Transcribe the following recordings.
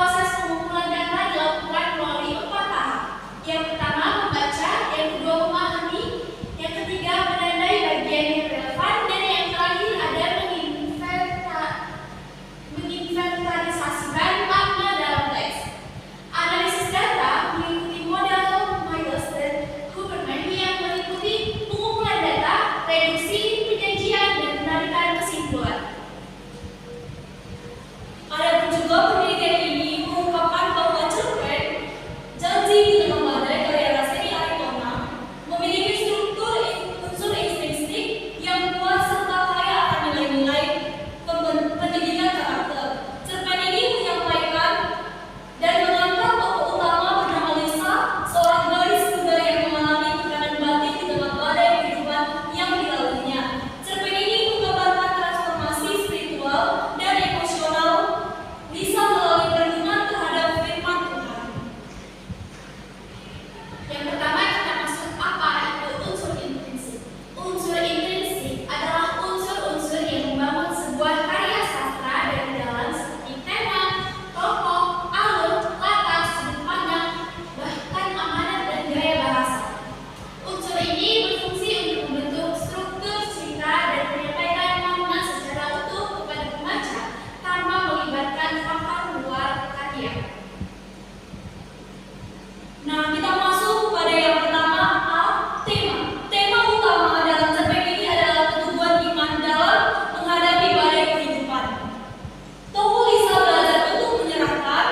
proses pengumpulan data dilakukan melalui 4 tahap. Yang pertama membaca, yang kedua memahami, yang ketiga menandai bagian yang relevan, dan yang terakhir ada menginventarisasikan makna dalam teks. Analisis data mengikuti model Miles dan Huberman yang meliputi pengumpulan data, reduksi, penyajian, dan penarikan kesimpulan. Adapun juga penelitian ini mengungkapkan bahwa cerpen Janji di Tengah Badai karya Rasteni Aritona memiliki struktur unsur estilistik yang kuat serta kaya akan nilai-nilai pendidikan karakter. Cerpen ini menyampaikan dan mengangkat tokoh utama bernama Lisa, seorang gadis muda yang mengalami tekanan batin di tengah badai kehidupan yang dilaluinya. Cerpen ini menggambarkan transformasi spiritual dan emosional Lisa melalui perenungan terhadap firman Tuhan. Yang pertama kita masuk apa itu unsur intrinsik. Unsur intrinsik adalah unsur-unsur yang membangun sebuah karya sastra dari dalam seperti tema, tokoh, alur, latar, sudut pandang, bahkan amanat dan gaya bahasa. Unsur ini berfungsi untuk membentuk struktur cerita dan menyampaikan makna secara utuh kepada pembaca tanpa melibatkan faktor luar karya. Nah, kita masuk pada yang pertama, tema. Tema utama dalam cerpen ini adalah keteguhan iman dalam menghadapi badai kehidupan. Tokoh Lisa belajar untuk menyerahkan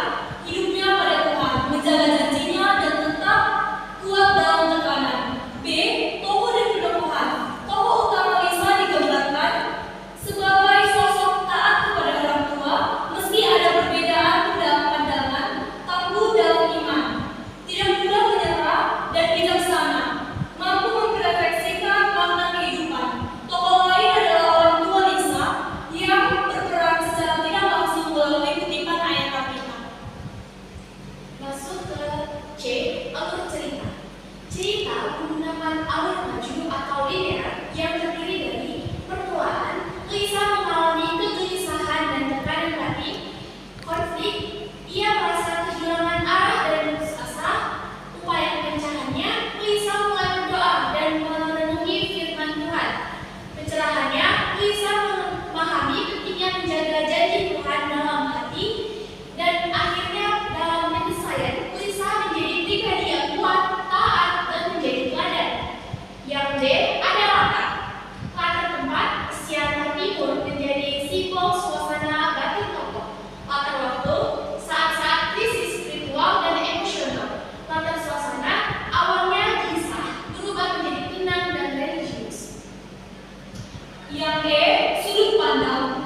hidupnya pada Tuhan, menjaga janjinya, dan tetap kuat dalam tekanan. B. Tokoh dan pendopohan. Tokoh utama Lisa digambarkan sebagai sosok taat kepada orang tua, meski ada perbedaan pandangan, tangguh dalam iman, tidak mudah menyerah, dan bijaksana, mampu merefleksikan makna kehidupan. Tokoh lain adalah orang tua Lisa yang berperan secara tidak langsung melalui kutipan ayat Alkitab. Masuk ke C, alur cerita. Cerita menggunakan alur maju atau linear yang terdiri dari permulaan, Lisa mengalami kegelisahan dan tekanan batin, konflik, ia merasa kehilangan arah dan putus asa, upaya pemecahannya, Lisa mulai berdoa dan merenungi firman Tuhan. Pencerahannya, Lisa memahami pentingnya menjaga janji Tuhan dalam hati, dan akhirnya dalam penyelesaian, Lisa menjadi pribadi yang kuat, taat, dan menjadi teladan. Yang D ada latar. Latar tempat, Siantar Timur menjadi simbol suasana batin tokoh. Latar waktu, saat-saat krisis spiritual dan emosional. Latar suasana, awalnya gelisah, berubah menjadi tenang dan religius. Yang E, sudut pandang.